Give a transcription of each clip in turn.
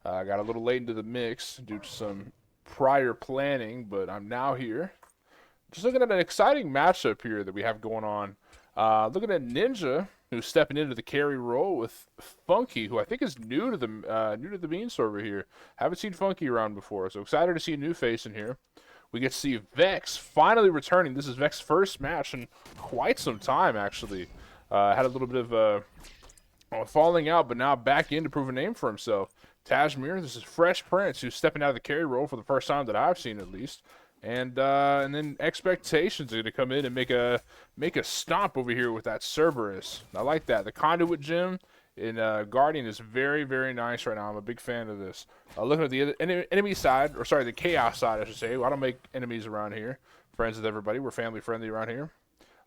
I got a little late into the mix due to some prior planning, but I'm now here. Just looking at an exciting matchup here that we have going on. Looking at Ninja, who's stepping into the carry role with Funky, who I think is new to the Bean server here. Haven't seen Funky around before, so excited to see a new face in here. We get to see Vex finally returning. This is Vex's first match in quite some time, actually. Had a little bit of falling out, but now back in to prove a name for himself. Tajmir, this is Fresh Prince, who's stepping out of the carry role for the first time that I've seen, at least. And then Expectations are going to come in and make a stomp over here with that Cerberus. I like that. The Conduit gem in Guardian is very, very nice right now. I'm a big fan of this. Looking at the enemy side, or sorry, the Chaos side, I should say. Well, I don't make enemies around here. Friends with everybody. We're family friendly around here.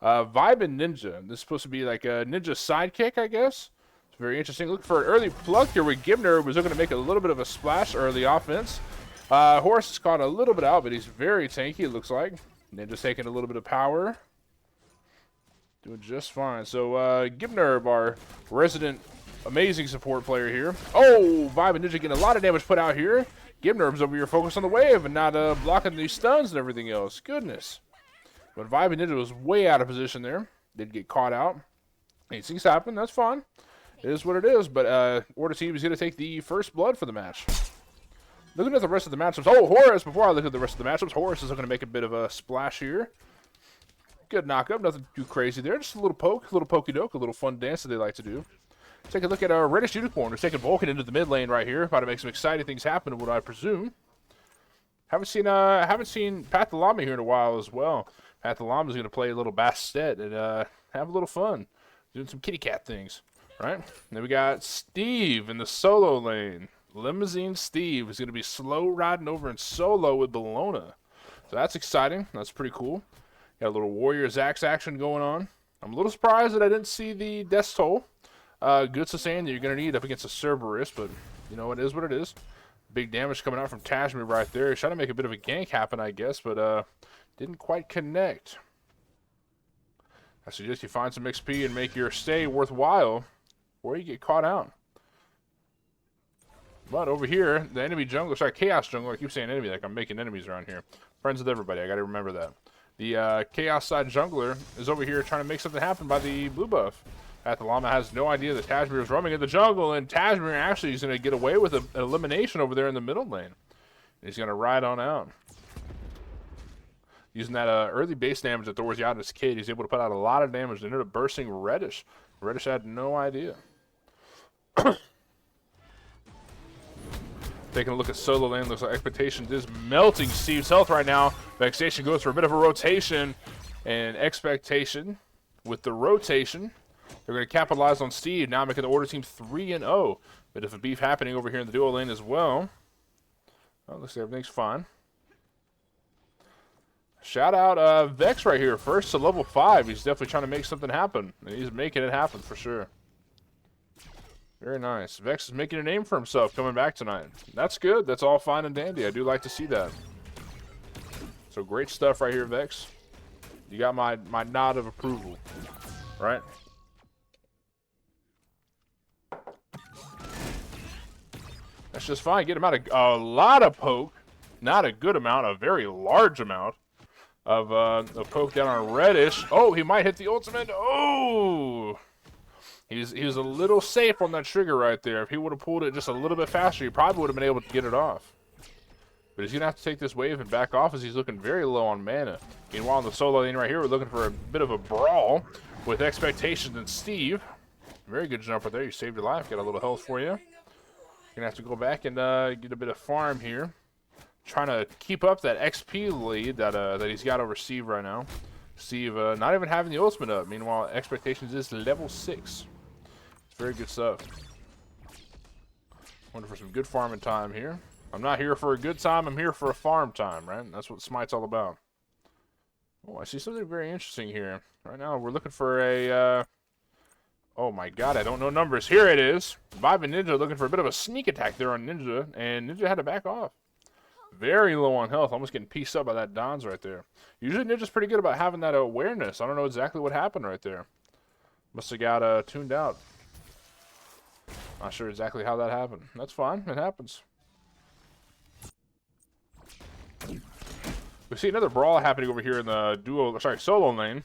Vibin Ninja. This is supposed to be like a ninja sidekick, I guess. It's very interesting. Look for an early plug here where Gibner was looking to make a little bit of a splash early offense. Horus is caught a little bit out, but he's very tanky, it looks like. Ninja's taking a little bit of power. Doing just fine. So, Gibner, our resident amazing support player here. Oh, Vibe and Ninja getting a lot of damage put out here. Gibner's over here focused on the wave and not blocking these stuns and everything else. Goodness. But Vibe and Ninja was way out of position there. Did get caught out. These things happen. That's fine. It is what it is. But Order Team is going to take the first blood for the match. Looking at the rest of the matchups. Oh, Horus, before I look at the rest of the matchups, Horus is going to make a bit of a splash here. Good knockup. Nothing too crazy there. Just a little poke, a little pokey doke, a little fun dance that they like to do. Take a look at our Reddish Unicorn, who's taking Vulcan into the mid lane right here. About to make some exciting things happen, what I presume. Haven't seen Pathalami here in a while as well. Pathalami is going to play a little Bastet and have a little fun. Doing some kitty cat things, right? And then we got Steve in the solo lane. Limousine Steve is going to be slow riding over in solo with Bologna. So that's exciting. That's pretty cool. Got a little Warrior Zax action going on. I'm a little surprised that I didn't see the Death Toll. Good sustain that you're going to need up against a Cerberus, but you know, it is what it is. Big damage coming out from Tajmir right there. He's trying to make a bit of a gank happen, I guess, but didn't quite connect. I suggest you find some XP and make your stay worthwhile before you get caught out. But over here, the enemy jungler, sorry, Chaos jungler, I keep saying enemy like I'm making enemies around here. Friends with everybody, I gotta remember that. The Chaos side jungler is over here trying to make something happen by the blue buff. Athalama has no idea that Tajmir is roaming in the jungle, and Tajmir actually is going to get away with an elimination over there in the middle lane. He's going to ride on out. Using that early base damage that throws you out as kid, he's able to put out a lot of damage and ended up bursting Reddish. Reddish had no idea. Taking a look at solo lane, looks like Expectations is melting Steve's health right now. Vexation goes for a bit of a rotation, and Expectation with the rotation. They're going to capitalize on Steve, now making the Order Team 3-0. Bit of a beef happening over here in the duo lane as well. Well, looks like everything's fine. Shout out Vex right here, first to level 5. He's definitely trying to make something happen, and he's making it happen for sure. Very nice. Vex is making a name for himself coming back tonight. That's good. That's all fine and dandy. I do like to see that. So great stuff right here, Vex. You got my nod of approval, right? That's just fine. Get him out of a lot of poke. Not a good amount, a very large amount of poke down on Reddish. Oh, he might hit the ultimate. Oh! He was a little safe on that trigger right there. If he would have pulled it just a little bit faster, he probably would have been able to get it off. But he's going to have to take this wave and back off as he's looking very low on mana. Meanwhile, in the solo lane right here, we're looking for a bit of a brawl with Expectations and Steve. Very good jumper there. You saved your life. Got a little health for you. You're going to have to go back and get a bit of farm here. Trying to keep up that XP lead that he's got over Steve right now. Steve not even having the ultimate up. Meanwhile, Expectations is level 6. Very good stuff. Wonder for some good farming time here. I'm not here for a good time. I'm here for a farm time, right? That's what Smite's all about. Oh, I see something very interesting here. Right now, we're looking for a... oh my god, I don't know numbers. Here it is. Vibin Ninja looking for a bit of a sneak attack there on Ninja, and Ninja had to back off. Very low on health. Almost getting pieced up by that Don's right there. Usually Ninja's pretty good about having that awareness. I don't know exactly what happened right there. Must have got tuned out. Not sure exactly how that happened. That's fine. It happens. We see another brawl happening over here in the solo lane.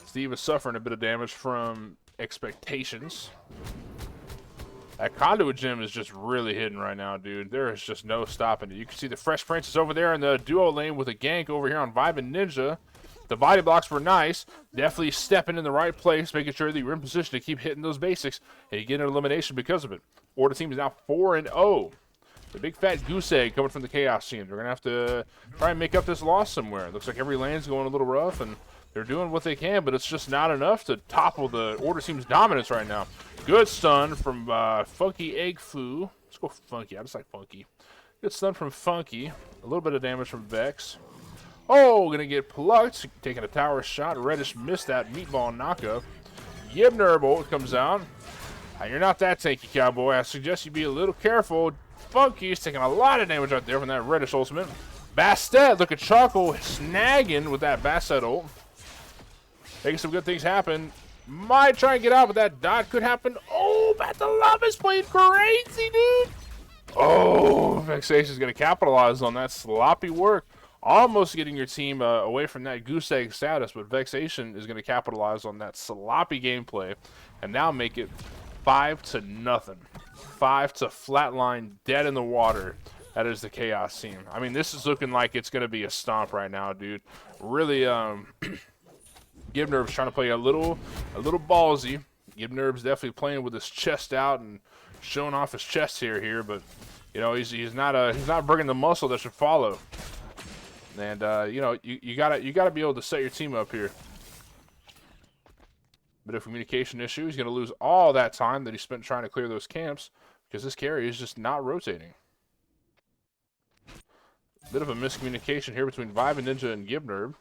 Steve is suffering a bit of damage from expectations. That conduit gem is just really hidden right now, dude. There is just no stopping it. You can see the Fresh Prince is over there in the duo lane with a gank over here on Vibin Ninja. The body blocks were nice. Definitely stepping in the right place, making sure that you're in position to keep hitting those basics, and you get an elimination because of it. Order team is now 4-0. The big fat goose egg coming from the Chaos team. They're going to have to try and make up this loss somewhere. It looks like every lane's going a little rough, and they're doing what they can, but it's just not enough to topple the Order team's dominance right now. Good stun from Funky Egg Foo. Let's go Funky. I just like Funky. Good stun from Funky. A little bit of damage from Vex. Oh, going to get plucked. Taking a tower shot. Reddish missed that meatball knockup. Yibnerbolt comes out. You're not that tanky, cowboy. I suggest you be a little careful. Funky's taking a lot of damage right there from that Reddish ultimate. Bastet, look at Choco snagging with that Bastet ult. Making some good things happen. Might try and get out, but that dot could happen. Oh, Batalama's playing crazy, dude. Oh, Vexation's going to capitalize on that sloppy work. Almost getting your team away from that goose egg status, but Vexation is going to capitalize on that sloppy gameplay and now make it 5-0. 5 to flatline, dead in the water. That is the Chaos team. I mean, this is looking like it's going to be a stomp right now, dude. Really, Gibnerb's trying to play a little ballsy. Gibnerb's definitely playing with his chest out and showing off his chest here, but you know he's not bringing the muscle that should follow. And you know you gotta be able to set your team up here. Bit of communication issue. He's gonna lose all that time that he spent trying to clear those camps because this carry is just not rotating. Bit of a miscommunication here between Vibin Ninja and Gibnerb.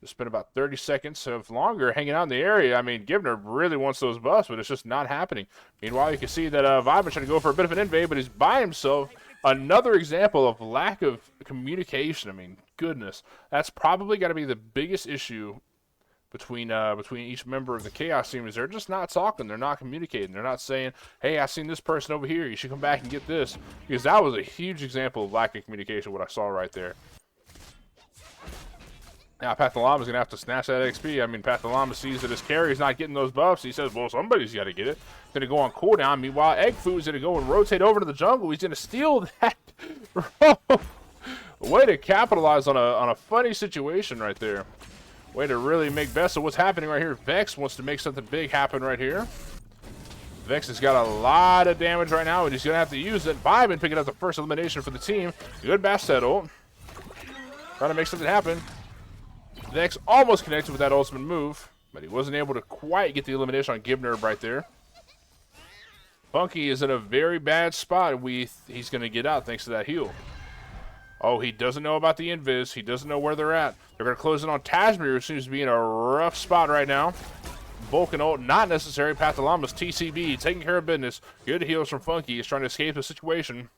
Just spent about 30 seconds of longer hanging out in the area. I mean, Gibnerb really wants those buffs, but it's just not happening. Meanwhile, you can see that Vibin trying to go for a bit of an invade, but he's by himself. Another example of lack of communication. I mean, goodness. That's probably got to be the biggest issue between each member of the Chaos team is they're just not talking. They're not communicating. They're not saying, hey, I seen this person over here. You should come back and get this. Because that was a huge example of lack of communication, what I saw right there. Now, Pathalama is going to have to snatch that XP. I mean, Pathalama sees that his carry's not getting those buffs. He says, well, somebody's got to get it. Going to go on cooldown. Meanwhile, Egg Food's going to go and rotate over to the jungle. He's going to steal that. Way to capitalize on a funny situation right there. Way to really make best of what's happening right here. Vex wants to make something big happen right here. Vex has got a lot of damage right now, and he's going to have to use it. Vibin picking up the first elimination for the team. Good Bastet ult. Trying to make something happen. Vex almost connected with that ultimate move, but he wasn't able to quite get the elimination on Gibnerb right there. Funky is in a very bad spot. He's going to get out thanks to that heal. Oh, he doesn't know about the invis. He doesn't know where they're at. They're going to close in on Tazmir, who seems to be in a rough spot right now. Vulcan ult, not necessary. Pathalama's TCB, taking care of business. Good heals from Funky. He's trying to escape the situation.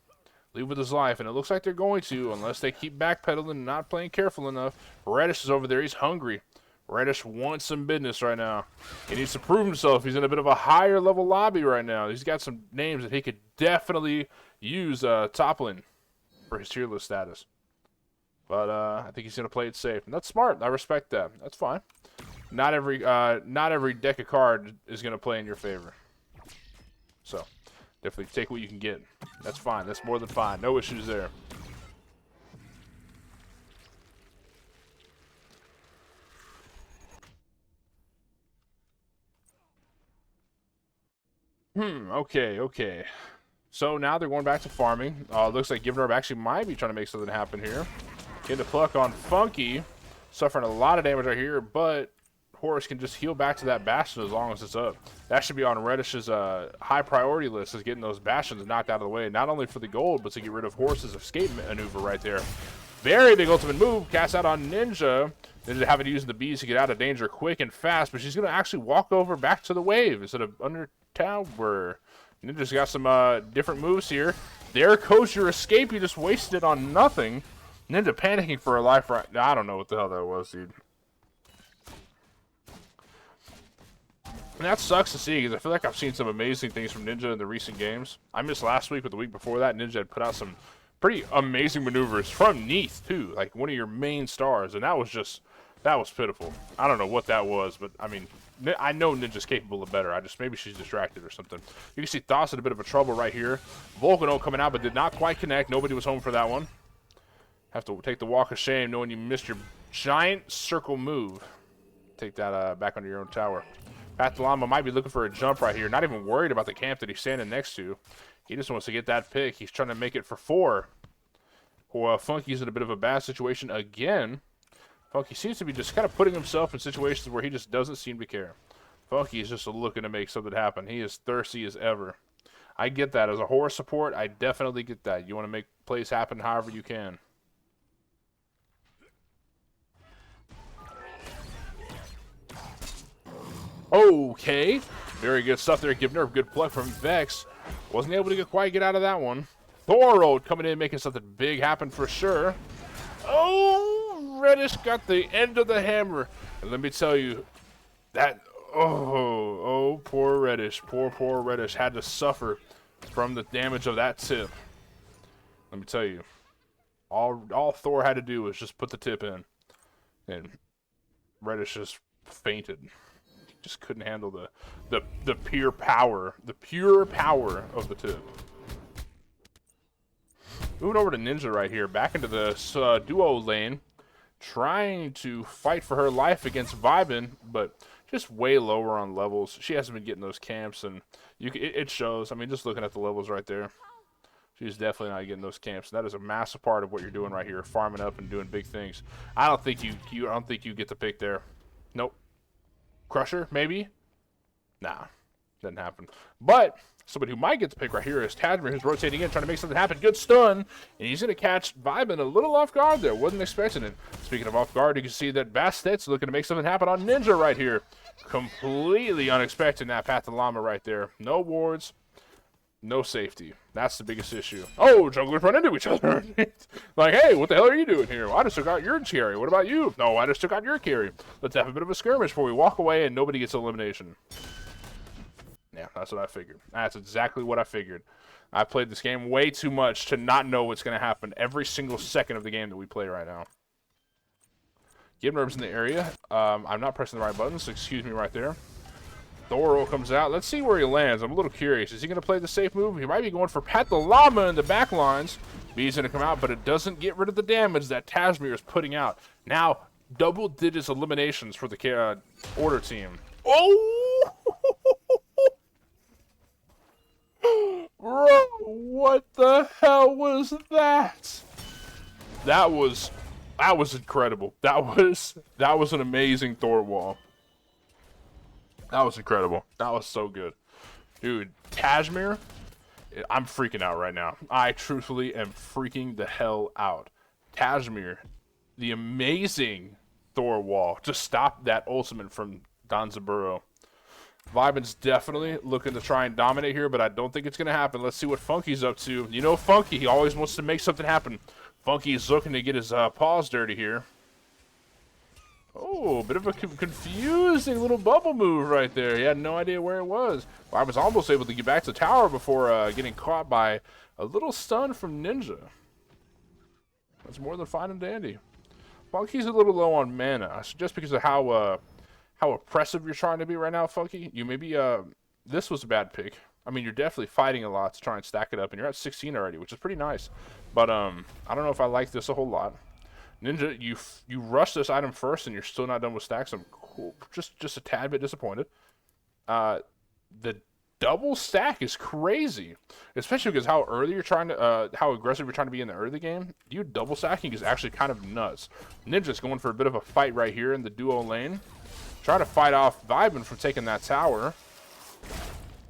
Leave with his life, and it looks like they're going to, unless they keep backpedaling and not playing careful enough. Reddish is over there. He's hungry. Reddish wants some business right now. He needs to prove himself. He's in a bit of a higher level lobby right now. He's got some names that he could definitely use top lane for his tier list status. But I think he's going to play it safe, and that's smart. I respect that. That's fine. Not every deck of card is going to play in your favor. So definitely take what you can get. That's fine. That's more than fine. No issues there. Okay. So now they're going back to farming. Looks like Gibnerb actually might be trying to make something happen here. Get the pluck on Funky. Suffering a lot of damage right here, but Horus can just heal back to that Bastion as long as it's up. That should be on Reddish's high priority list, is getting those Bastions knocked out of the way, not only for the gold, but to get rid of Horus's escape maneuver right there. Very big ultimate move, cast out on Ninja. Ninja having to use the bees to get out of danger quick and fast, but she's going to actually walk over back to the wave instead of under tower. Ninja's got some different moves here. There goes your escape, you just wasted it on nothing. Ninja panicking for her life right now. I don't know what the hell that was, dude. And that sucks to see, because I feel like I've seen some amazing things from Ninja in the recent games. I missed last week, but the week before that, Ninja had put out some pretty amazing maneuvers from Neath, too. Like, one of your main stars, and that was pitiful. I don't know what that was, but, I mean, I know Ninja's capable of better. Maybe she's distracted or something. You can see Thos in a bit of a trouble right here. Volcano coming out, but did not quite connect. Nobody was home for that one. Have to take the walk of shame knowing you missed your giant circle move. Take that back under your own tower. Path might be looking for a jump right here. Not even worried about the camp that he's standing next to. He just wants to get that pick. He's trying to make it for 4. Funky's in a bit of a bad situation again. Funky seems to be just kind of putting himself in situations where he just doesn't seem to care. Funky is just looking to make something happen. He is thirsty as ever. I get that. As a horror support, I definitely get that. You want to make plays happen however you can. Okay, very good stuff there. Giving her a good plug from Vex. Wasn't able to quite get out of that one. Thorold coming in, making something big happen for sure. Oh, Reddish got the end of the hammer. And let me tell you, that, oh, poor Reddish. Poor Reddish had to suffer from the damage of that tip. Let me tell you, all Thor had to do was just put the tip in. And Reddish just fainted. Just couldn't handle the pure power of the tip. Moving over to Ninja right here, back into the duo lane, trying to fight for her life against Vibin, but just way lower on levels. She hasn't been getting those camps, and it shows. I mean, just looking at the levels right there, she's definitely not getting those camps. That is a massive part of what you're doing right here, farming up and doing big things. I don't think you get the pick there. Nope. Crusher, maybe? Nah, doesn't happen. But somebody who might get the pick right here is Tadmer, who's rotating in, trying to make something happen. Good stun, and he's going to catch Vibin a little off guard there. Wasn't expecting it. Speaking of off guard, you can see that Bastet's looking to make something happen on Ninja right here. Completely unexpected that Path to Llama right there. No wards, no safety. That's the biggest issue. Oh, junglers run into each other. Like, hey, what the hell are you doing here? Well, I just took out your carry. What about you? No, I just took out your carry. Let's have a bit of a skirmish before we walk away and nobody gets elimination. Yeah, that's what I figured. That's exactly what I figured. I played this game way too much to not know what's going to happen every single second of the game that we play right now. Gibnerb's in the area. I'm not pressing the right buttons, so excuse me right there. Thoro comes out. Let's see where he lands. I'm a little curious. Is he going to play the safe move? He might be going for Pat the Llama in the back lines. B's going to come out, but it doesn't get rid of the damage that Tazmir is putting out. Now, double digits eliminations for the order team. Oh! Bro, what the hell was that? That was incredible. That was an amazing Thor wall. That was incredible. That was so good. Dude, Kashmir, I'm freaking out right now. I truthfully am freaking the hell out. Kashmir, the amazing Thor wall. Just stop that ultimate from Danzaburo. Vibin's definitely looking to try and dominate here, but I don't think it's going to happen. Let's see what Funky's up to. You know Funky, he always wants to make something happen. Funky's looking to get his paws dirty here. Oh, a bit of a confusing little bubble move right there. He had no idea where it was. Well, I was almost able to get back to the tower before getting caught by a little stun from Ninja. That's more than fine and dandy. Funky's a little low on mana, just because of how oppressive you're trying to be right now, Funky. You maybe, this was a bad pick. I mean, you're definitely fighting a lot to try and stack it up, and you're at 16 already, which is pretty nice. But I don't know if I like this a whole lot. Ninja, you rush this item first, and you're still not done with stacks. I'm cool, just a tad bit disappointed. The double stack is crazy, especially because how aggressive you're trying to be in the early game. You double stacking is actually kind of nuts. Ninja's going for a bit of a fight right here in the duo lane. Try to fight off Vibin from taking that tower.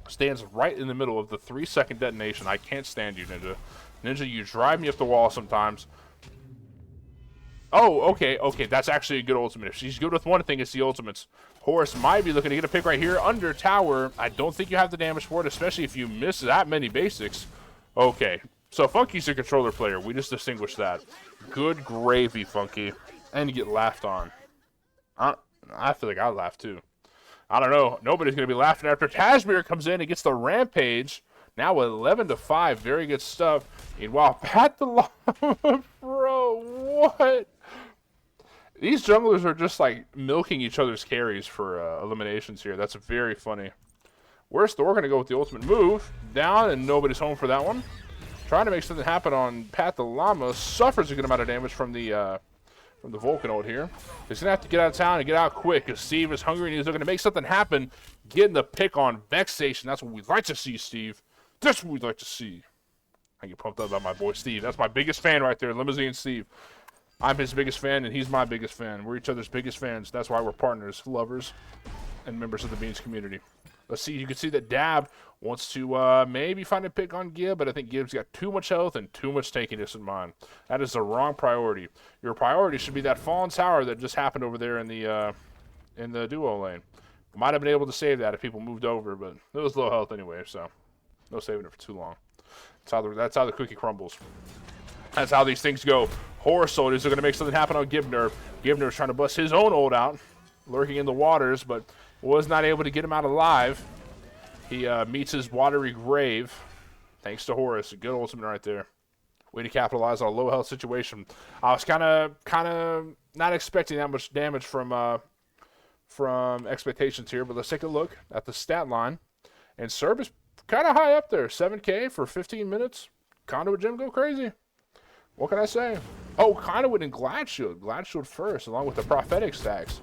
Stands right in the middle of the 3-second detonation. I can't stand you, Ninja. Ninja, you drive me up the wall sometimes. Oh, okay. That's actually a good ultimate. If she's good with one thing, it's the ultimates. Horus might be looking to get a pick right here under tower. I don't think you have the damage for it, especially if you miss that many basics. Okay, so Funky's a controller player. We just distinguished that. Good gravy, Funky. And you get laughed on. I feel like I laughed too. I don't know. Nobody's going to be laughing after Kashmir comes in and gets the rampage. Now with 11-5. Very good stuff. And wow, Pat the Llama, bro, what? These junglers are just like milking each other's carries for eliminations here. That's very funny. Where's Thor going to go with the ultimate move? Down, and nobody's home for that one. Trying to make something happen on Pat the Llama. Suffers a good amount of damage from the Vulcan ult here. He's going to have to get out of town and get out quick because Steve is hungry and he's looking to make something happen. Getting the pick on Vexation. That's what we'd like to see, Steve. That's what we'd like to see. I get pumped up about my boy Steve. That's my biggest fan right there, Limousine Steve. I'm his biggest fan and he's my biggest fan. We're each other's biggest fans. That's why we're partners, lovers, and members of the Beans community. Let's see. You can see that Dab wants to maybe find a pick on Gib, but I think Gib's got too much health and too much tankiness in mind. That is the wrong priority. Your priority should be that fallen tower that just happened over there in the duo lane. Might have been able to save that if people moved over, but it was low health anyway, so no saving it for too long. That's how the cookie crumbles. That's how these things go. Horror Soldiers are going to make something happen on Gibner. Gibner's trying to bust his own ult out, lurking in the waters, but was not able to get him out alive. He meets his watery grave, thanks to Horus. A good ultimate right there. Way to capitalize on a low health situation. I was kind of not expecting that much damage from expectations here, but let's take a look at the stat line. And Serb is kind of high up there. 7K for 15 minutes. Conduit Gym go crazy. What can I say? Oh, Conduit and Glad Shield. Glad Shield first, along with the Prophetic stacks.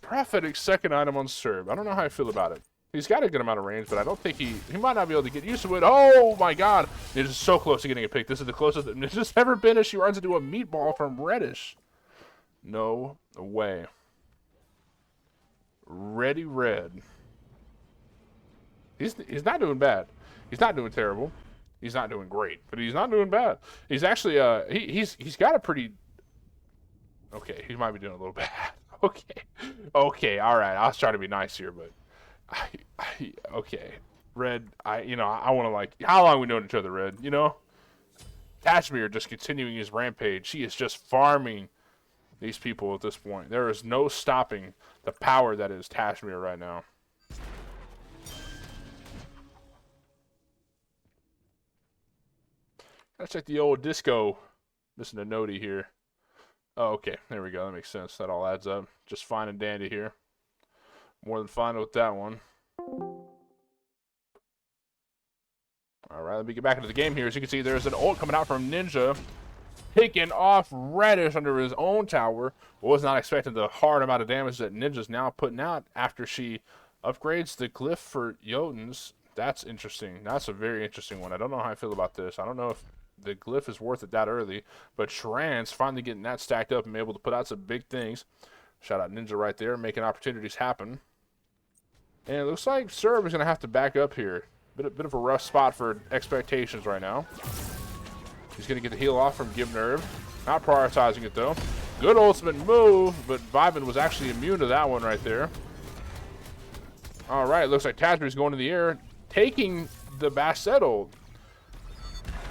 Prophetic second item on Serb. I don't know how I feel about it. He's got a good amount of range, but I don't think he might not be able to get used to it. Oh my god. It is so close to getting a pick. This is the closest that Ninja's ever been as she runs into a meatball from Reddish. No way. Ready Red. He's not doing bad. He's not doing terrible. He's not doing great, but he's not doing bad. He's actually he's got a pretty okay, he might be doing a little bad. Okay, all right. I was trying to be nice here, but okay. Red, I want to like, how long we known each other, Red, you know? Kashmir just continuing his rampage. He is just farming these people at this point. There is no stopping the power that is Kashmir right now. Let's check the old disco. Missing a nodie here. Oh, okay. There we go. That makes sense. That all adds up. Just fine and dandy here. More than fine with that one. All right, let me get back into the game here. As you can see, there's an ult coming out from Ninja. Picking off Reddish under his own tower. Was not expecting the hard amount of damage that Ninja's now putting out after she upgrades the glyph for Jotuns. That's interesting. That's a very interesting one. I don't know how I feel about this. I don't know if the glyph is worth it that early, but Trans finally getting that stacked up and able to put out some big things. Shout out Ninja right there, making opportunities happen. And it looks like Serb is going to have to back up here. Bit of a rough spot for expectations right now. He's going to get the heal off from Gibnerv. Not prioritizing it though. Good ultimate move, but Vibin was actually immune to that one right there. All right, looks like Kashmir's going in the air, taking the Basset ult.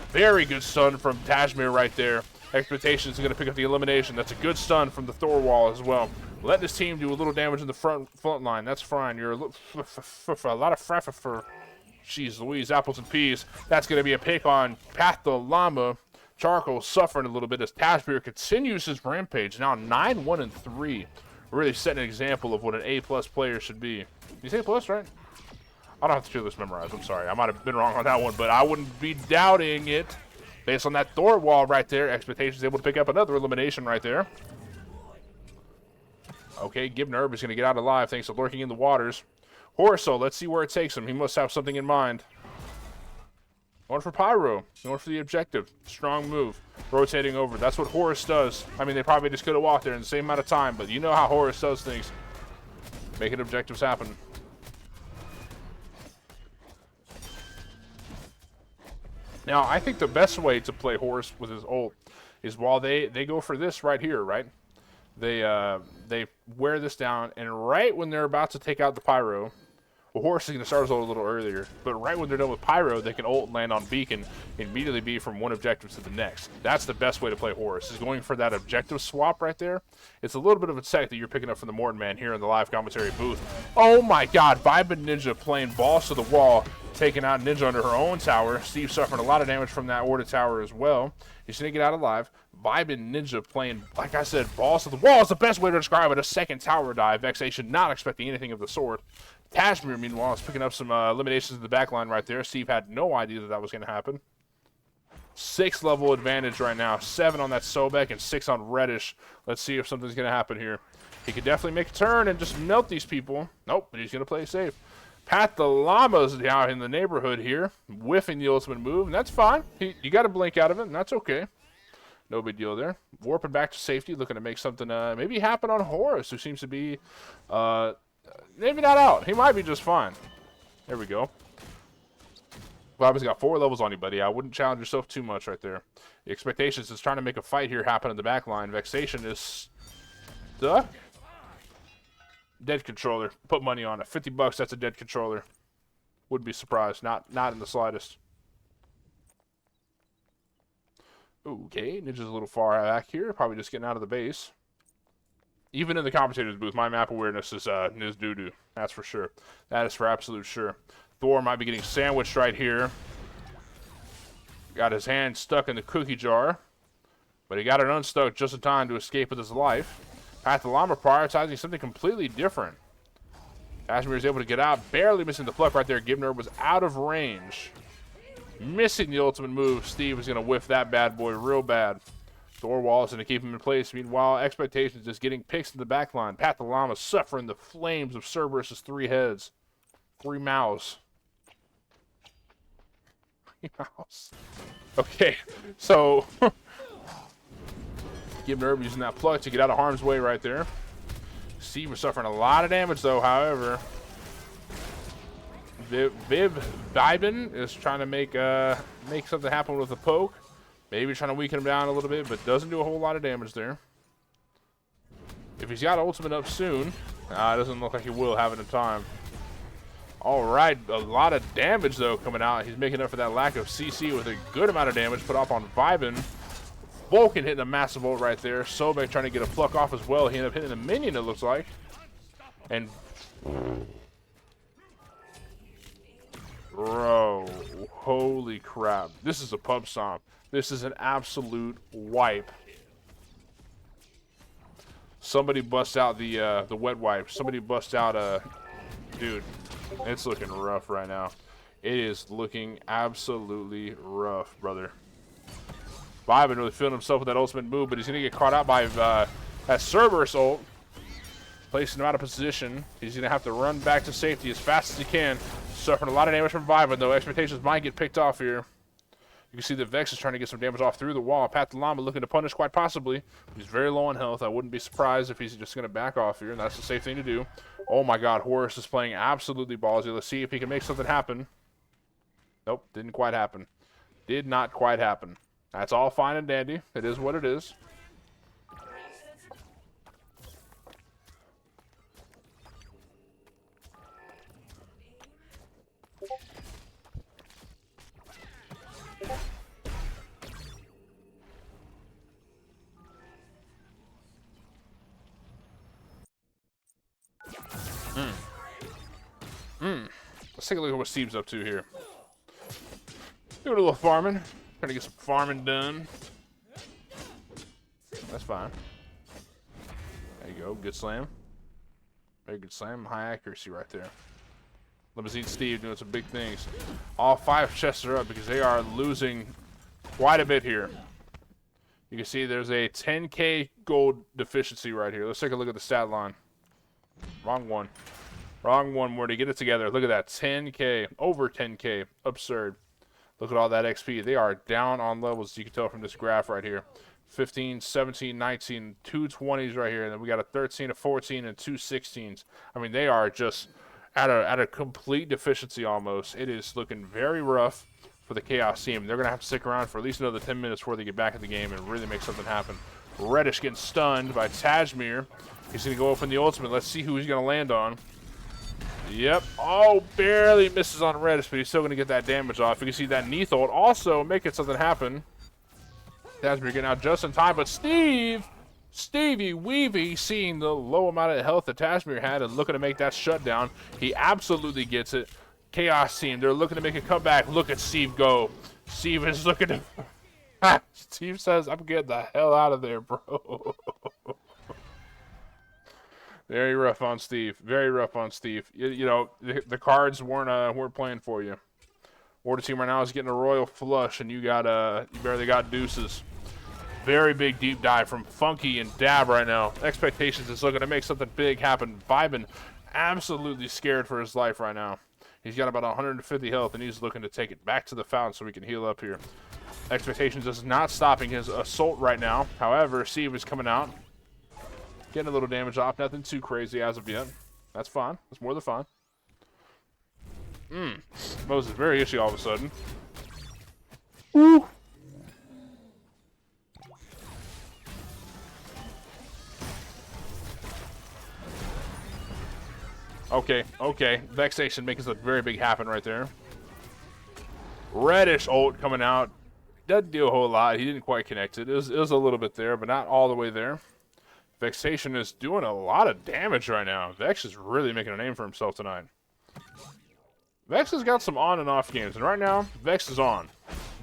Very good stun from Kashmir right there. Expectations are going to pick up the elimination. That's a good stun from the Thor wall as well. Let this team do a little damage in the front line. That's fine. You're a lot of freffa for, jeez Louise, apples and peas. That's going to be a pick on Pat the Llama. Charcoal suffering a little bit as Kashmir continues his rampage. Now 9-1-3. Really setting an example of what an A+ player should be. You say plus, right? I don't have to do this memorized. I'm sorry. I might have been wrong on that one, but I wouldn't be doubting it based on that Thor wall right there. Expectations able to pick up another elimination right there. Okay, Gibner is going to get out alive thanks to lurking in the waters. Horso, let's see where it takes him. He must have something in mind. Going for Pyro. Going for the objective. Strong move. Rotating over. That's what Horus does. I mean, they probably just could have walked there in the same amount of time, but you know how Horus does things. Making objectives happen. Now, I think the best way to play Horus with his ult is while they go for this right here, right? They wear this down, and right when they're about to take out the Pyro, Well, Horus is going to start his ult a little earlier, but right when they're done with Pyro, they can ult and land on Beacon and immediately be from one objective to the next. That's the best way to play Horus, is going for that objective swap right there. It's a little bit of a tech that you're picking up from the Morton Man here in the live commentary booth. Oh my god, Vibin Ninja playing balls to the wall, taking out Ninja under her own tower. Steve suffering a lot of damage from that Orta tower as well. He's going to get out alive. Vibin Ninja playing, like I said, balls to the wall is the best way to describe it. A second tower dive. Vexation not expecting anything of the sort. Kashmir, meanwhile, is picking up some eliminations in the back line right there. Steve had no idea that was going to happen. 6 level advantage right now. 7 on that Sobek and 6 on Reddish. Let's see if something's going to happen here. He could definitely make a turn and just melt these people. Nope, but he's going to play safe. Pat the Llama's out in the neighborhood here, whiffing the ultimate move, and that's fine. You got to blink out of it, and that's okay. No big deal there. Warping back to safety, looking to make something maybe happen on Horus, who seems to be maybe not out. He might be just fine. There we go. Bobby's got 4 levels on you, buddy. I wouldn't challenge yourself too much right there. The expectations is trying to make a fight here happen in the back line. Vexation is stuck. Dead controller. Put money on it. 50 bucks, that's a dead controller. Wouldn't be surprised. Not in the slightest. Okay, Ninja's a little far back here. Probably just getting out of the base. Even in the commentator's booth, my map awareness is doo-doo. That's for sure. That is for absolute sure. Thor might be getting sandwiched right here. Got his hand stuck in the cookie jar. But he got it unstuck just in time to escape with his life. Pat the Llama prioritizing something completely different. Kashmir is able to get out, barely missing the pluck right there. Gibner was out of range. Missing the ultimate move. Steve is going to whiff that bad boy real bad. Thorwall is going to keep him in place. Meanwhile, Expectations is getting picks in the back line. Pat the Llama suffering the flames of Cerberus' 3 heads. 3 mouths. 3 mouths. Okay, so... Gibner using that pluck to get out of harm's way right there. Steve was suffering a lot of damage, though, however. Vibin is trying to make something happen with a poke. Maybe trying to weaken him down a little bit, but doesn't do a whole lot of damage there. If he's got ultimate up soon, it doesn't look like he will have it in time. All right, a lot of damage, though, coming out. He's making up for that lack of CC with a good amount of damage put off on Vibin. Vulcan hitting a massive ult right there. Sobek trying to get a pluck off as well. He ended up hitting a minion, it looks like. And... bro, holy crap. This is a pub stomp. This is an absolute wipe. Somebody bust out the wet wipe. Somebody bust out dude, it's looking rough right now. It is looking absolutely rough, brother. Vibin really feeling himself with that ultimate move, but he's going to get caught out by that Cerberus ult. Placing him out of position. He's going to have to run back to safety as fast as he can. Suffering a lot of damage from Vibin, though. Expectations might get picked off here. You can see that Vex is trying to get some damage off through the wall. Pat the Llama looking to punish quite possibly. He's very low on health. I wouldn't be surprised if he's just going to back off here, and that's the safe thing to do. Oh my god, Horus is playing absolutely ballsy. Let's see if he can make something happen. Nope, didn't quite happen. Did not quite happen. That's all fine and dandy. It is what it is. Let's take a look at what Steve's up to here. Doing a little farming. Trying to get some farming done. That's fine. There you go. Good slam. Very good slam. High accuracy right there. Limousine Steve doing some big things. All 5 chests are up because they are losing quite a bit here. You can see there's a 10k gold deficiency right here. Let's take a look at the stat line. Wrong one. Wrong one. Where to get it together. Look at that. 10k. Over 10k. Absurd. Look at all that XP. They are down on levels, you can tell from this graph right here. 15, 17, 19, 2 20s right here. And then we got a 13, a 14, and 2 16s. I mean, they are just at a complete deficiency almost. It is looking very rough for the Chaos team. They're going to have to stick around for at least another 10 minutes before they get back in the game and really make something happen. Reddish getting stunned by Tajmir. He's going to go open the ultimate. Let's see who he's going to land on. Yep. Oh, barely misses on Reddish, but he's still going to get that damage off. You can see that Neath ult also making something happen. Tasmir getting out just in time, but Stevie Weavy, seeing the low amount of health that Tasmir had and looking to make that shutdown. He absolutely gets it. Chaos team, they're looking to make a comeback. Look at Steve go. Steve is looking to... Steve says, I'm getting the hell out of there, bro. Very rough on Steve. Very rough on Steve. You know, the cards weren't playing for you. Order team right now is getting a royal flush, and you barely got deuces. Very big deep dive from Funky and Dab right now. Expectations is looking to make something big happen. Vibin absolutely scared for his life right now. He's got about 150 health, and he's looking to take it back to the fountain so we can heal up here. Expectations is not stopping his assault right now. However, Steve is coming out. Getting a little damage off. Nothing too crazy as of yet. That's fine. That's more than fine. Moses is very itchy all of a sudden. Ooh. Okay. Vexation making something very big happen right there. Reddish ult coming out. Doesn't do a whole lot. He didn't quite connect it. It was a little bit there, but not all the way there. Vexation is doing a lot of damage right now. Vex is really making a name for himself tonight. Vex has got some on and off games, and right now, Vex is on.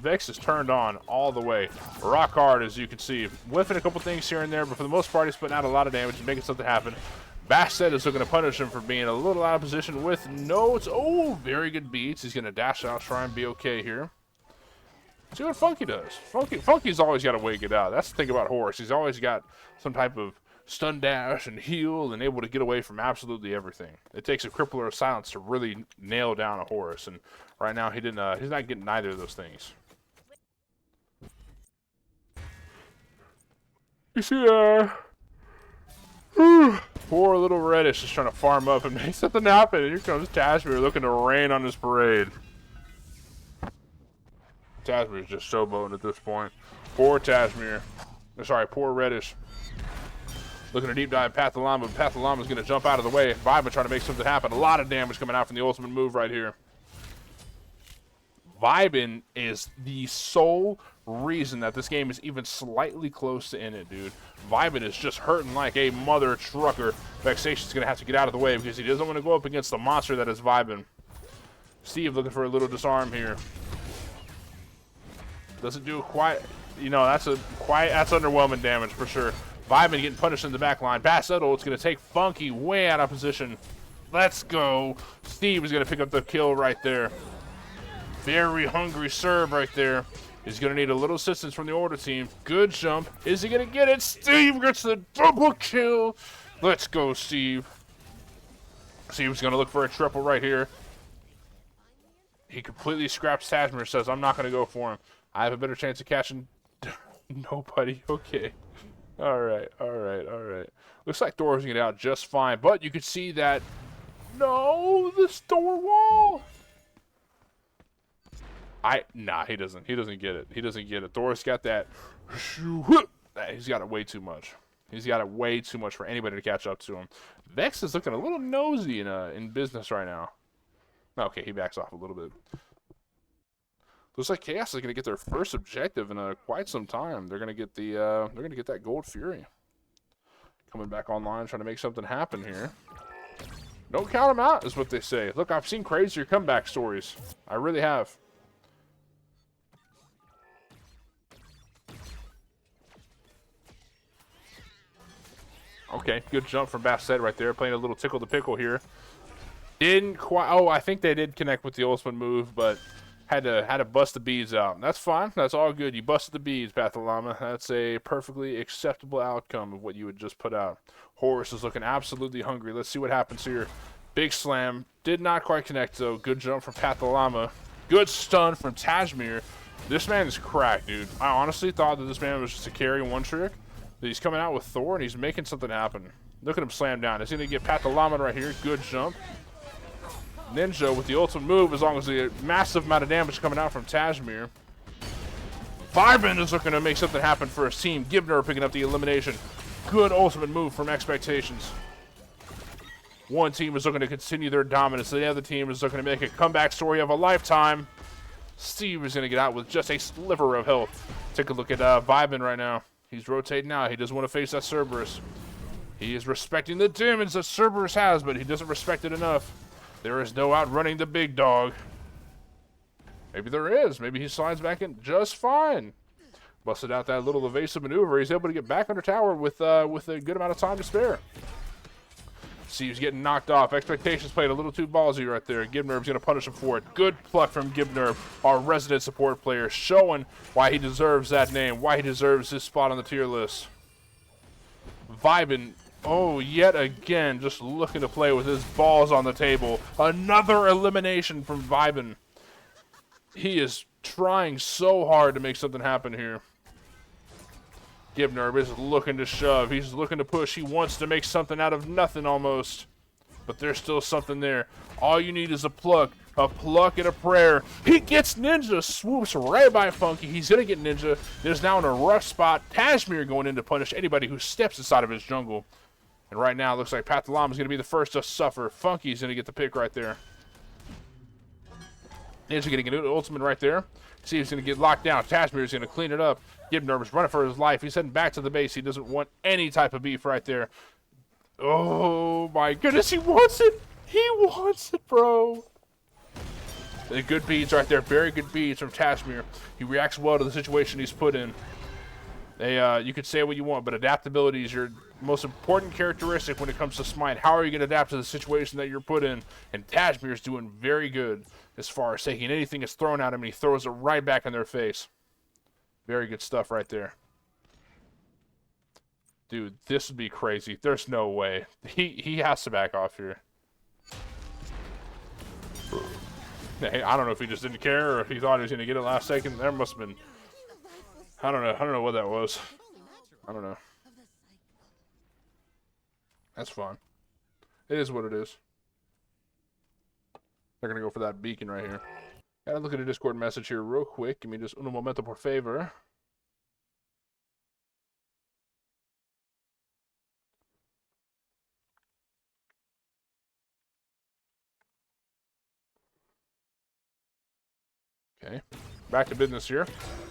Vex is turned on all the way. Rock hard, as you can see. Whiffing a couple things here and there, but for the most part, he's putting out a lot of damage and making something happen. Bastet is looking to punish him for being a little out of position with notes. Oh, very good beats. He's going to dash out, try and be okay here. See what Funky does. Funky's always got to wait it out. That's the thing about Horus. He's always got some type of stun dash and heal and able to get away from absolutely everything. It takes a crippler of silence to really nail down a Horus, and right now he's not getting either of those things. You see, poor little Reddish is trying to farm up and make something happen, and here comes Tasmir looking to rain on his parade. Tasmir is just showboating at this point. Poor Tasmir. Sorry, poor Reddish. Looking to deep dive Pathalama, but Pathalama's going to jump out of the way. Vibin trying to make something happen. A lot of damage coming out from the ultimate move right here. Vibin is the sole reason that this game is even slightly close to in it, dude. Vibin is just hurting like a mother trucker. Vexation's going to have to get out of the way because he doesn't want to go up against the monster that is Vibin. Steve looking for a little disarm here. Doesn't do quite, you know, that's underwhelming damage for sure. Vibin getting punished in the back line. Bassetto, it's going to take Funky way out of position. Let's go. Steve is going to pick up the kill right there. Very hungry serve right there. He's going to need a little assistance from the order team. Good jump. Is he going to get it? Steve gets the double kill. Let's go, Steve. Steve's going to look for a triple right here. He completely scraps Tasmir, says, I'm not going to go for him. I have a better chance of catching nobody. Okay. All right. Looks like Thor's going to get out just fine, but you could see that. No, the store wall. Nah, he doesn't get it. He doesn't get it. Thor's got that. He's got it way too much. He's got it way too much for anybody to catch up to him. Vex is looking a little nosy in business right now. Okay, he backs off a little bit. Looks like Chaos is going to get their first objective in quite some time. They're going to get that Gold Fury coming back online, trying to make something happen here. Don't count them out, is what they say. Look, I've seen crazier comeback stories. I really have. Okay, good jump from Basset right there, playing a little tickle the pickle here. Didn't quite. Oh, I think they did connect with the ultimate move, but had to bust the beads out. That's fine. That's all good. You busted the beads, Pathalama. That's a perfectly acceptable outcome of what you would just put out. Horus is looking absolutely hungry. Let's see what happens here. Big slam. Did not quite connect, though. Good jump from Pathalama. Good stun from Tasmir. This man is cracked, dude. I honestly thought that this man was just a carry one trick. But he's coming out with Thor, and he's making something happen. Look at him slam down. He's going to get Pathalama right here. Good jump. Ninja with the ultimate move, as long as the massive amount of damage coming out from Tasmir. Vibin is looking to make something happen for his team. Gibner picking up the elimination. Good ultimate move from Expectations. One team is looking to continue their dominance. The other team is looking to make a comeback story of a lifetime. Steve is going to get out with just a sliver of health. Take a look at Vibin right now. He's rotating out. He doesn't want to face that Cerberus. He is respecting the damage that Cerberus has, but he doesn't respect it enough. There is no outrunning the big dog. Maybe there is. Maybe he slides back in just fine. Busted out that little evasive maneuver. He's able to get back under tower with a good amount of time to spare. Steve's getting knocked off. Expectations played a little too ballsy right there. Gibnerv's going to punish him for it. Good pluck from Gibnerv, our resident support player, showing why he deserves that name, why he deserves his spot on the tier list. Vibin, oh, yet again, just looking to play with his balls on the table. Another elimination from Vibin. He is trying so hard to make something happen here. Gibnerv is looking to shove. He's looking to push. He wants to make something out of nothing almost. But there's still something there. All you need is a pluck and a prayer. He gets Ninja, swoops right by Funky. He's going to get Ninja. There's now in a rough spot. Tashmir going in to punish anybody who steps inside of his jungle. And right now it looks like Pathalam is going to be the first to suffer. Funky's going to get the pick right there. Ninja getting an ultimate right there. See, he's going to get locked down. Tashmir is going to clean it up. Gibnerv is running for his life. He's heading back to the base. He doesn't want any type of beef right there. Oh, my goodness. He wants it. He wants it, bro. The good beads right there. Very good beads from Tashmir. He reacts well to the situation he's put in. You could say what you want, but adaptability is your most important characteristic when it comes to Smite. How are you going to adapt to the situation that you're put in? And Tashmir is doing very good as far as taking anything that's thrown at him, and he throws it right back in their face. Very good stuff right there. Dude, this would be crazy. There's no way. He has to back off here. Hey, I don't know if he just didn't care or if he thought he was going to get it last second. There must have been... I don't know what that was. I don't know. That's fine. It is what it is. They're going to go for that beacon right here. Gotta look at a Discord message here real quick. Give me just un momento por favor. Okay, back to business here.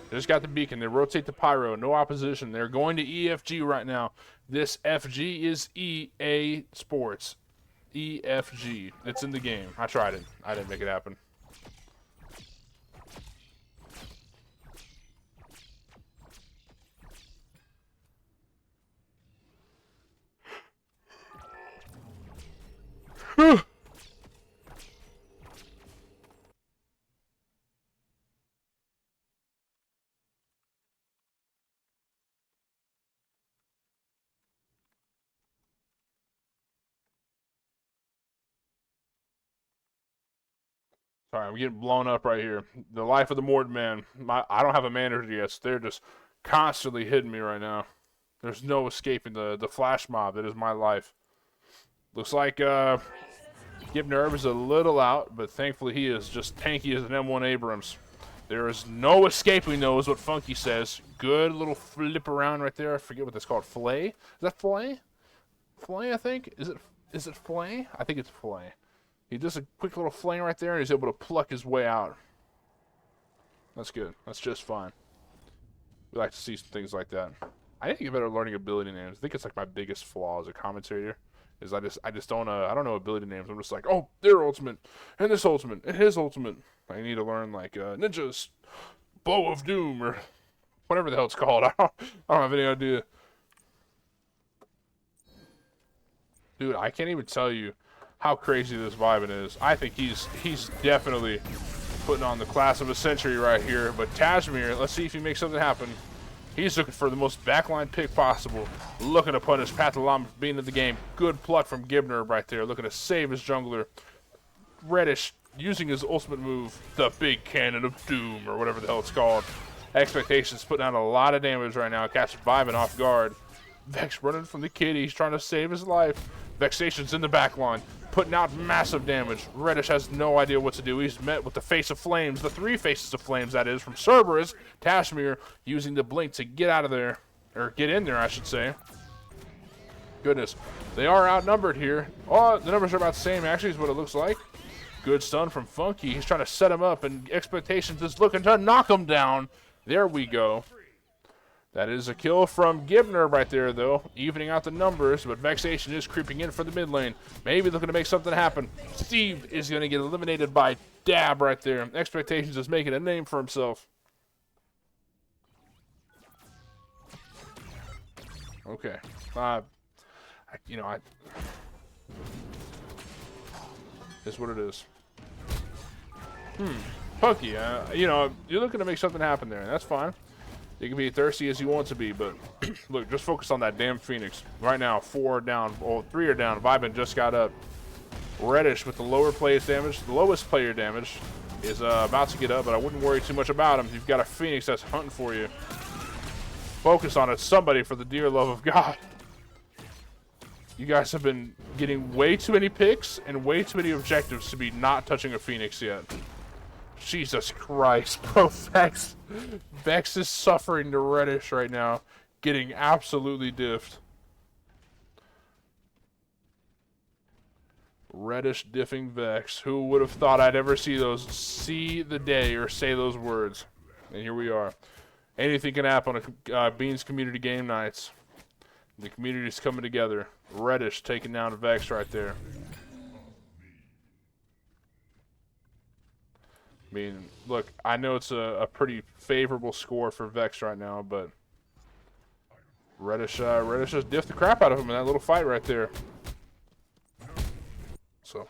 They just got the beacon. They rotate the pyro. No opposition. They're going to EFG right now. This FG is EA Sports. EFG. It's in the game. I tried it. I didn't make it happen. Sorry, I'm getting blown up right here. The life of the Mord man. I don't have a manager yet, so they're just constantly hitting me right now. There's no escaping the flash mob that is my life. Looks like Gibnerv is a little out, but thankfully he is just tanky as an M1 Abrams. There is no escaping, though, is what Funky says. Good little flip around right there. I forget what that's called. Fillet? Is that fillet? Fillet, I think? Is it fillet? I think it's fillet. He does a quick little flame right there, and he's able to pluck his way out. That's good. That's just fine. We like to see some things like that. I need to get better at learning ability names. I think it's like my biggest flaw as a commentator. Is I just don't I don't know ability names. I'm just like, oh, their ultimate, and this ultimate, and his ultimate. I need to learn like Ninja's Bow of Doom or whatever the hell it's called. I don't have any idea. Dude, I can't even tell you how crazy this Vibin is. I think he's definitely putting on the class of a century right here. But Tashmir, let's see if he makes something happen. He's looking for the most backline pick possible. Looking to punish Pathalam for being in the game. Good pluck from Gibner right there. Looking to save his jungler. Reddish using his ultimate move, the Big Cannon of Doom, or whatever the hell it's called. Expectations putting out a lot of damage right now. Catches Vibin off guard. Vex running from the kitty. He's trying to save his life. Vexation's in the back line, putting out massive damage. Reddish has no idea what to do. He's met with the face of flames, the three faces of flames, that is, from Cerberus. Tashmir using the blink to get out of there, or get in there, I should say. Goodness. They are outnumbered here. Oh, the numbers are about the same, actually, is what it looks like. Good stun from Funky. He's trying to set him up, and Expectations is looking to knock him down. There we go. That is a kill from Gibner right there, though, evening out the numbers, but Vexation is creeping in for the mid lane. Maybe looking to make something happen. Steve is going to get eliminated by Dab right there. Expectations is making a name for himself. Okay. Is what it is. Punky, you're looking to make something happen there, and that's fine. You can be thirsty as you want to be, but look, just focus on that damn Phoenix. Right now, 4 are down, well, 3 are down. Vibin just got up. Reddish with the lowest player damage is about to get up, but I wouldn't worry too much about him. You've got a Phoenix that's hunting for you. Focus on it, somebody, for the dear love of God. You guys have been getting way too many picks and way too many objectives to be not touching a Phoenix yet. Jesus Christ, bro. Vex is suffering to Reddish right now, getting absolutely diffed. Reddish diffing Vex. Who would have thought I'd ever see the day or say those words? And here we are. Anything can happen on Beans community game nights. The community's coming together. Reddish taking down Vex right there. I mean, look, I know it's a pretty favorable score for Vex right now, but Reddish just diffed the crap out of him in that little fight right there. So,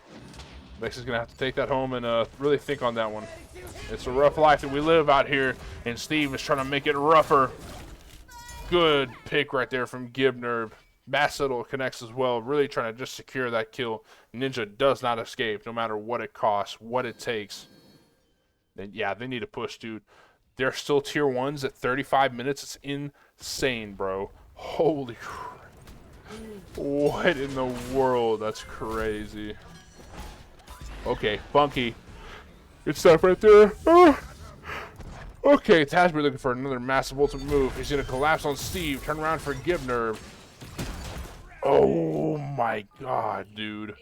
Vex is going to have to take that home and really think on that one. It's a rough life that we live out here, and Steve is trying to make it rougher. Good pick right there from Gibner. Massettle connects as well, really trying to just secure that kill. Ninja does not escape, no matter what it costs, what it takes. And yeah, they need to push, dude. They're still tier 1s at 35 minutes. It's insane, bro. Holy crap. What in the world? That's crazy. Okay, Funky. Good stuff right there. Okay, Tasbury looking for another massive ultimate move. He's going to collapse on Steve. Turn around for Gibner. Oh my god, dude.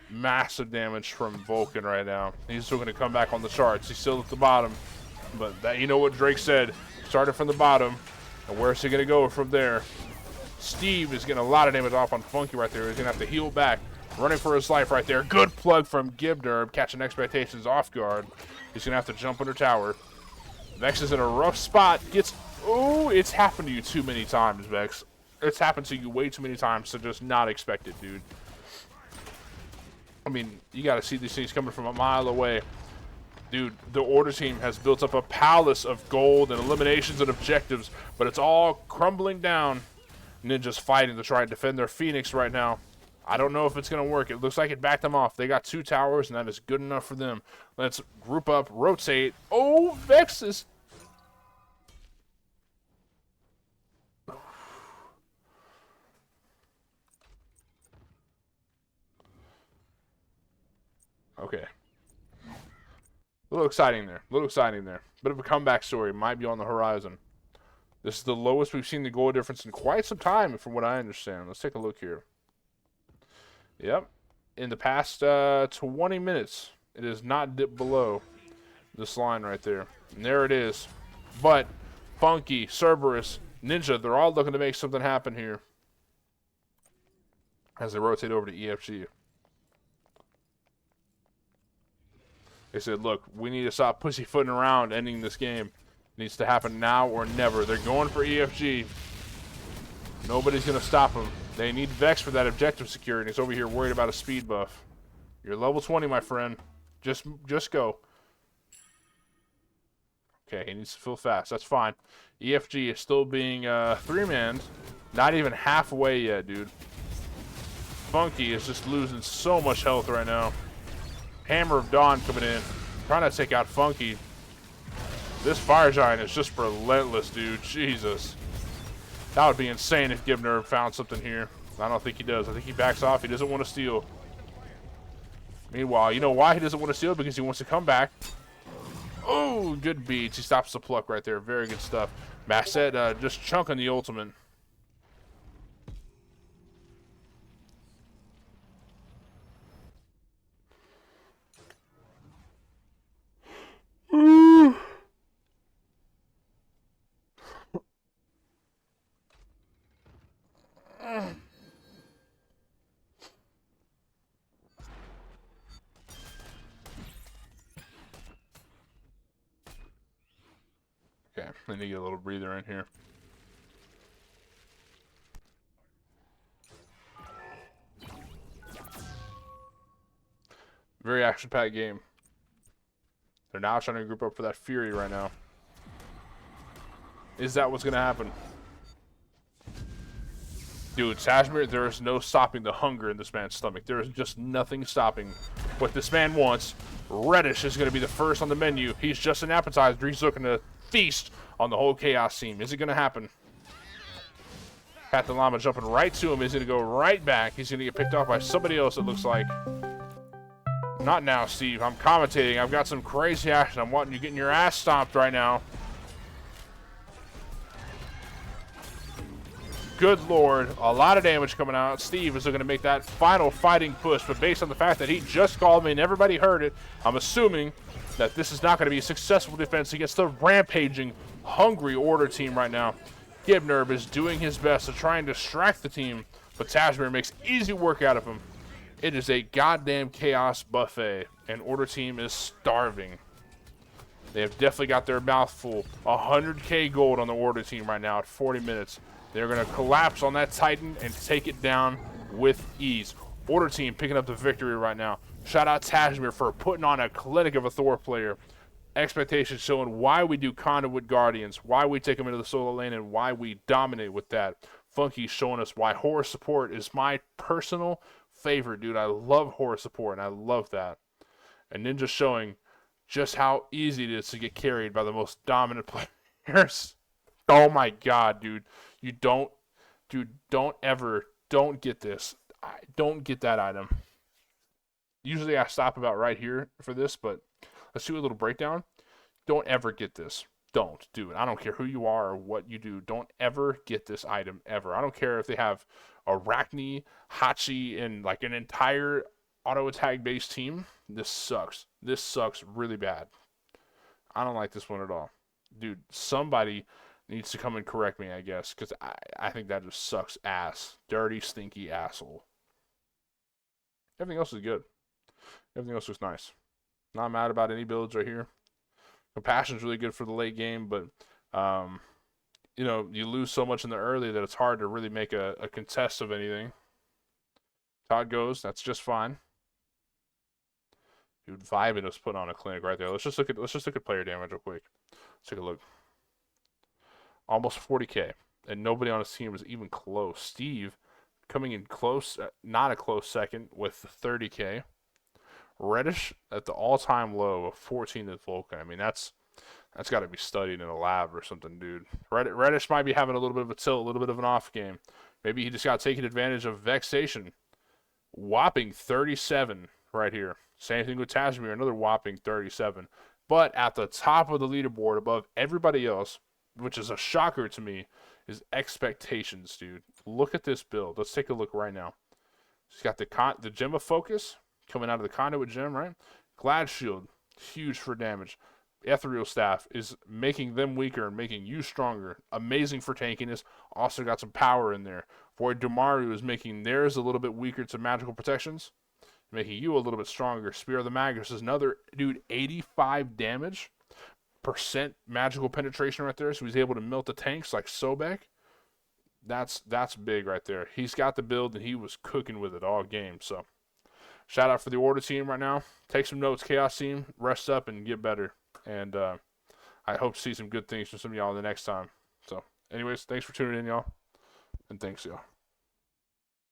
Massive damage from Vulcan right now. He's still going to come back on the charts. He's still at the bottom. But that, you know what Drake said. Started from the bottom. And where's he going to go from there? Steve is getting a lot of damage off on Funky right there. He's going to have to heal back. Running for his life right there. Good plug from Gibner. Catching Expectations off guard. He's going to have to jump under tower. Vex is in a rough spot. Oh, it's happened to you too many times, Vex. It's happened to you way too many times to just not expect it, dude. I mean, you got to see these things coming from a mile away. Dude, the Order team has built up a palace of gold and eliminations and objectives, but it's all crumbling down. Ninja's fighting to try and defend their Phoenix right now. I don't know if it's going to work. It looks like it backed them off. They got 2 towers, and that is good enough for them. Let's group up, rotate. Oh, Vex is... Okay. A little exciting there. A little exciting there. Bit of a comeback story. Might be on the horizon. This is the lowest we've seen the goal difference in quite some time, from what I understand. Let's take a look here. Yep. In the past 20 minutes, it has not dipped below this line right there. And there it is. But Funky, Cerberus, Ninja, they're all looking to make something happen here as they rotate over to EFG. They said, look, we need to stop pussyfooting around ending this game. It needs to happen now or never. They're going for EFG. Nobody's going to stop them. They need Vex for that objective security. He's over here worried about a speed buff. You're level 20, my friend. Just go. Okay, he needs to fill fast. That's fine. EFG is still being 3-manned. Not even halfway yet, dude. Funky is just losing so much health right now. Hammer of Dawn coming in. Trying to take out Funky. This Fire Giant is just relentless, dude. Jesus. That would be insane if Gibner found something here. I don't think he does. I think he backs off. He doesn't want to steal. Meanwhile, you know why he doesn't want to steal? Because he wants to come back. Oh, good beats. He stops the pluck right there. Very good stuff. Masset just chunking the ultimate. Okay, I need to get a little breather in here. Very action-packed game. They're now trying to group up for that Fury right now. Is that what's going to happen? Dude, Tajmir, there is no stopping the hunger in this man's stomach. There is just nothing stopping what this man wants. Reddish is going to be the first on the menu. He's just an appetizer. He's looking to feast on the whole Chaos team. Is it going to happen? Pat the Llama jumping right to him. He's going to go right back. He's going to get picked off by somebody else, it looks like. Not now, Steve. I'm commentating. I've got some crazy action. I'm wanting you getting your ass stomped right now. Good Lord. A lot of damage coming out. Steve is looking to make that final fighting push, but based on the fact that he just called me and everybody heard it, I'm assuming that this is not going to be a successful defense against the rampaging, hungry Order team right now. Gibnerb is doing his best to try and distract the team, but Tajmir makes easy work out of him. It is a goddamn chaos buffet, and Order team is starving. They have definitely got their mouth full. 100k gold on the Order team right now at 40 minutes. They're going to collapse on that Titan and take it down with ease. Order team picking up the victory right now. Shout out Tajmir for putting on a clinic of a Thor player. Expectations showing why we do Conduit Guardians, why we take them into the solo lane, and why we dominate with that. Funky's showing us why horror support is my personal favorite, dude. I love horror support, and I love that. And Ninja showing just how easy it is to get carried by the most dominant players. Oh my god, dude. Don't get this. Don't get that item. Usually I stop about right here for this, but let's do a little breakdown. Don't ever get this. Don't do it. I don't care who you are or what you do. Don't ever get this item, ever. I don't care if they have Arachne, Hachi, and like an entire auto attack based team. This sucks. This sucks really bad. I don't like this one at all. Dude, somebody needs to come and correct me, I guess, because I think that just sucks ass. Dirty, stinky asshole. Everything else is good. Everything else looks nice. Not mad about any builds right here. Compassion's really good for the late game, but you know, you lose so much in the early that it's hard to really make a contest of anything. How it goes, that's just fine. Dude, Vibin was put on a clinic right there. Let's just look at player damage real quick. Let's take a look. Almost 40k, and nobody on his team was even close. Steve coming in close, not a close second with 30k. Reddish at the all-time low of 14 with Vulcan. I mean, that's got to be studied in a lab or something, dude. Reddish might be having a little bit of a tilt, a little bit of an off game. Maybe he just got taken advantage of Vexation. Whopping 37 right here. Same thing with Tajmir, another whopping 37. But at the top of the leaderboard above everybody else, which is a shocker to me, is expectations, dude. Look at this build. Let's take a look right now. He's got the Gem of Focus coming out of the Conduit Gem, right? Glad Shield, huge for damage. Ethereal Staff is making them weaker and making you stronger. Amazing for tankiness. Also got some power in there. Void Domaru is making theirs a little bit weaker to magical protections, making you a little bit stronger. Spear of the Magus is another, dude, 85 damage. Percent magical penetration right there, so he's able to melt the tanks like Sobek. That's big right there. He's got the build, and he was cooking with it all game. So, shout out for the Order team right now. Take some notes, Chaos team. Rest up and get better. And I hope to see some good things from some of y'all the next time. So, anyways, thanks for tuning in, y'all. And thanks, y'all.